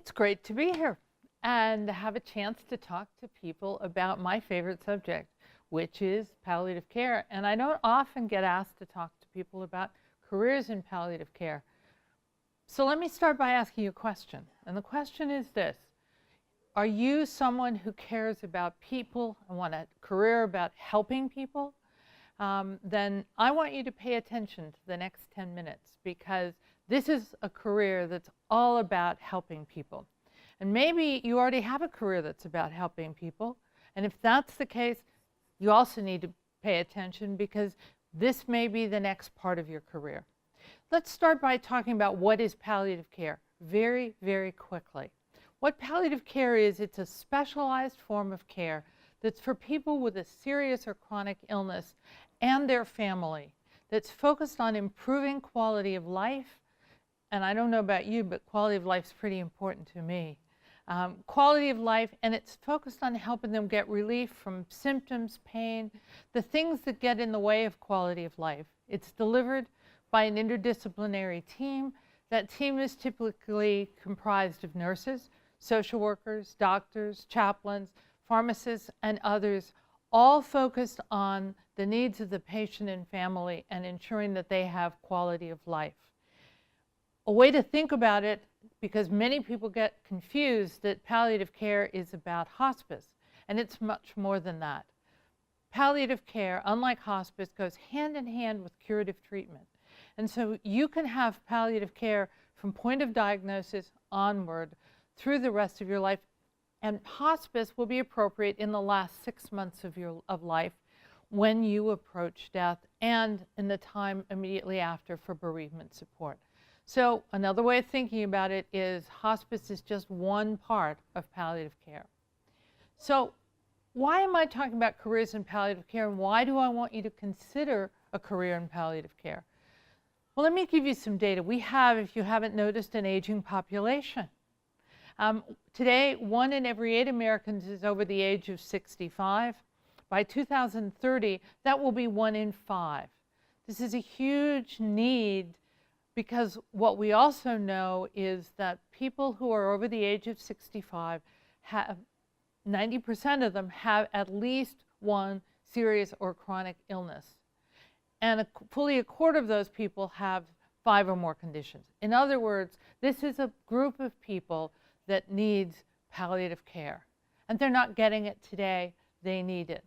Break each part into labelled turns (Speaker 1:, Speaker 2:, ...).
Speaker 1: It's great to be here and have a chance to talk to people about my favorite subject, which is palliative care. And I don't often get asked to talk to people about careers in palliative care. So let me start by asking you a question. And the question is this: are you someone who cares about people and want a career about helping people? Then I want you to pay attention to the next 10 minutes, because this is a career that's all about helping people. And maybe you already have a career that's about helping people. And if that's the case, you also need to pay attention, because this may be the next part of your career. Let's start by talking about what is palliative care very, very quickly. What palliative care is, it's a specialized form of care that's for people with a serious or chronic illness and their family, that's focused on improving quality of life. And I don't know about you, but quality of life is pretty important to me. Quality of life, and it's focused on helping them get relief from symptoms, pain, the things that get in the way of quality of life. It's delivered by an interdisciplinary team. That team is typically comprised of nurses, social workers, doctors, chaplains, pharmacists, and others, all focused on the needs of the patient and family and ensuring that they have quality of life. A way to think about it, because many people get confused, that palliative care is about hospice, and it's much more than that. Palliative care, unlike hospice, goes hand in hand with curative treatment. And so you can have palliative care from point of diagnosis onward through the rest of your life. And hospice will be appropriate in the last 6 months of life, when you approach death, and in the time immediately after for bereavement support. So another way of thinking about it is hospice is just one part of palliative care. So why am I talking about careers in palliative care, and why do I want you to consider a career in palliative care? Well, let me give you some data. We have, if you haven't noticed, an aging population. Today, 1 in every 8 Americans is over the age of 65. By 2030, that will be 1 in 5. This is a huge need, because what we also know is that people who are over the age of 65, 90% of them have at least one serious or chronic illness. And fully a quarter of those people have 5 or more conditions. In other words, this is a group of people that needs palliative care. And they're not getting it today, they need it.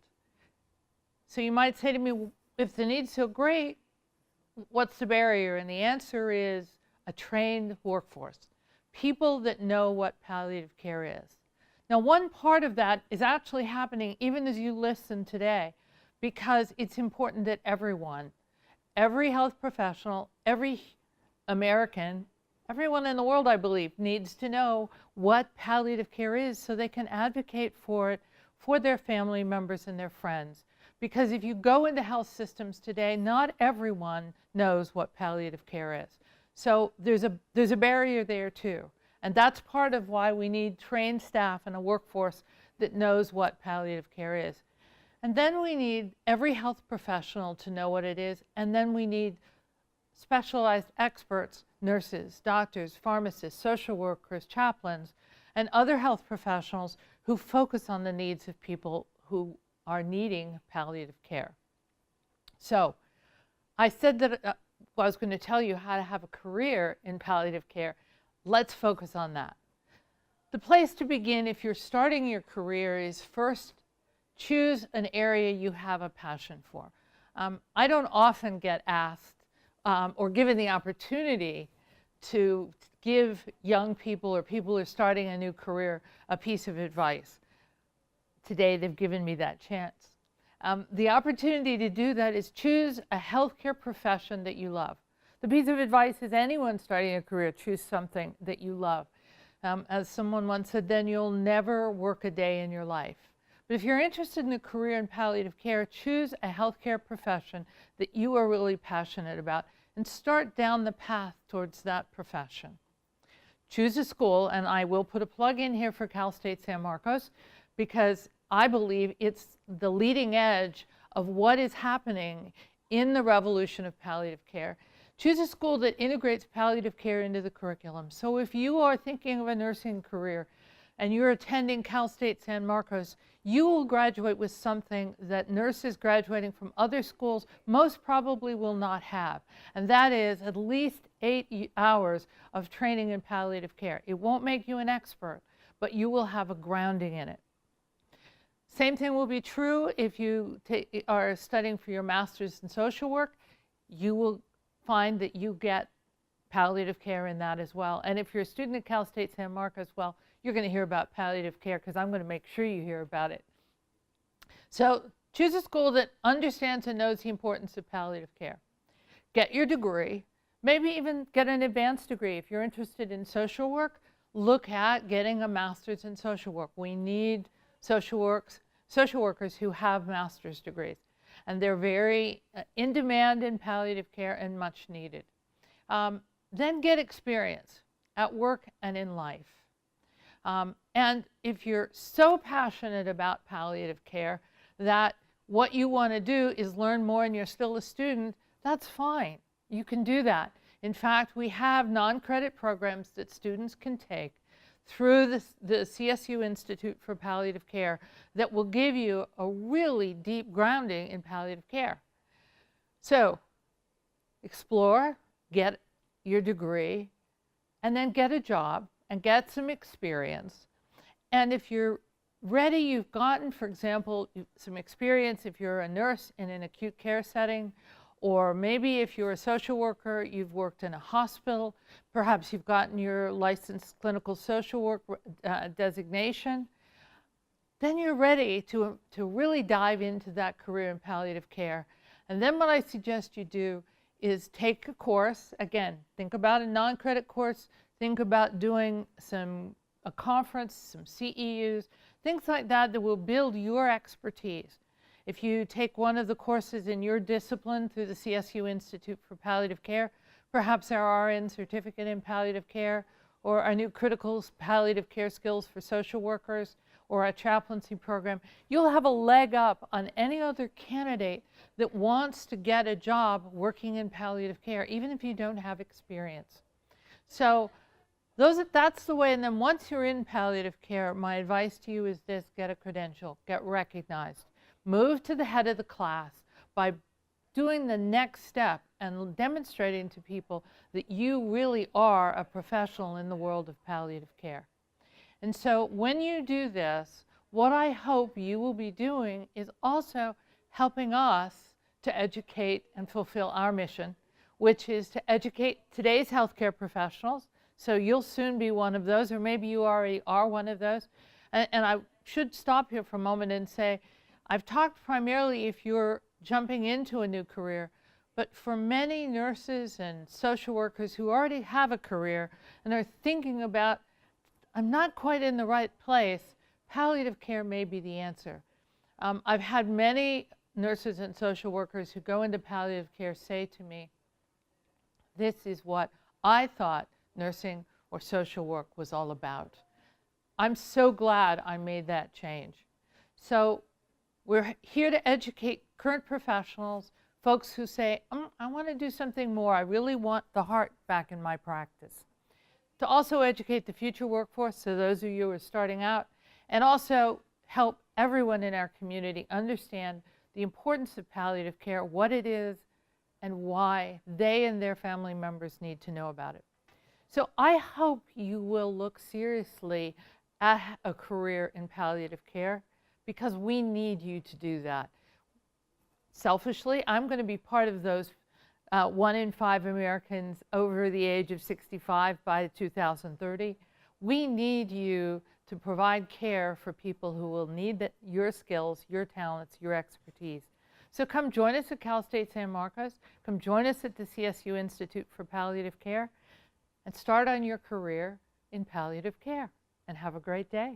Speaker 1: So you might say to me, if the need's so great, what's the barrier? And the answer is a trained workforce, people that know what palliative care is. Now, one part of that is actually happening even as you listen today, because it's important that everyone, every health professional, every American, everyone in the world, I believe, needs to know what palliative care is, so they can advocate for it for their family members and their friends. Because if you go into health systems today, not everyone knows what palliative care is. So there's a barrier there too. And that's part of why we need trained staff and a workforce that knows what palliative care is. And then we need every health professional to know what it is. And then we need specialized experts, nurses, doctors, pharmacists, social workers, chaplains, and other health professionals who focus on the needs of people who are needing palliative care. So I said that I was going to tell you how to have a career in palliative care. Let's focus on that. The place to begin if you're starting your career is first choose an area you have a passion for. I don't often get asked or given the opportunity to give young people or people who are starting a new career a piece of advice. Today, they've given me that chance. The opportunity to do that is choose a healthcare profession that you love. The piece of advice is anyone starting a career, choose something that you love. As someone once said, then you'll never work a day in your life. But if you're interested in a career in palliative care, choose a healthcare profession that you are really passionate about and start down the path towards that profession. Choose a school, and I will put a plug in here for Cal State San Marcos, because I believe it's the leading edge of what is happening in the revolution of palliative care. Choose a school that integrates palliative care into the curriculum. So if you are thinking of a nursing career and you're attending Cal State San Marcos, you will graduate with something that nurses graduating from other schools most probably will not have. And that is at least 8 hours of training in palliative care. It won't make you an expert, but you will have a grounding in it. Same thing will be true if you are studying for your master's in social work. You will find that you get palliative care in that as well. And if you're a student at Cal State San Marcos, well, you're going to hear about palliative care because I'm going to make sure you hear about it. So choose a school that understands and knows the importance of palliative care. Get your degree, maybe even get an advanced degree. If you're interested in social work, look at getting a master's in social work. We need social workers who have master's degrees. And they're very in demand in palliative care and much needed. Then get experience at work and in life. And if you're so passionate about palliative care that what you want to do is learn more and you're still a student, that's fine. You can do that. In fact, we have non-credit programs that students can take through the CSU Institute for Palliative Care that will give you a really deep grounding in palliative care. So explore, get your degree, and then get a job and get some experience. And if you're ready, you've gotten, for example, some experience if you're a nurse in an acute care setting, or maybe if you're a social worker, you've worked in a hospital, perhaps you've gotten your licensed clinical social work designation, then you're ready to really dive into that career in palliative care. And then what I suggest you do is take a course. Again, think about a non-credit course, think about doing a conference, some CEUs, things like that that will build your expertise. If you take one of the courses in your discipline through the CSU Institute for Palliative Care, perhaps our RN certificate in palliative care, or our new critical palliative care skills for social workers, or a chaplaincy program, you'll have a leg up on any other candidate that wants to get a job working in palliative care, even if you don't have experience. So that's the way. And then once you're in palliative care, my advice to you is this: get a credential, get recognized. Move to the head of the class by doing the next step and demonstrating to people that you really are a professional in the world of palliative care. And so when you do this, what I hope you will be doing is also helping us to educate and fulfill our mission, which is to educate today's healthcare professionals. So you'll soon be one of those, or maybe you already are one of those. And I should stop here for a moment and say, I've talked primarily if you're jumping into a new career, but for many nurses and social workers who already have a career and are thinking about, I'm not quite in the right place, palliative care may be the answer. I've had many nurses and social workers who go into palliative care say to me, this is what I thought nursing or social work was all about. I'm so glad I made that change. So we're here to educate current professionals, folks who say, I want to do something more. I really want the heart back in my practice. To also educate the future workforce, so those of you who are starting out, and also help everyone in our community understand the importance of palliative care, what it is, and why they and their family members need to know about it. So I hope you will look seriously at a career in palliative care, because we need you to do that. Selfishly, I'm going to be part of those 1 in 5 Americans over the age of 65 by 2030. We need you to provide care for people who will need your skills, your talents, your expertise. So come join us at Cal State San Marcos. Come join us at the CSU Institute for Palliative Care and start on your career in palliative care. And have a great day.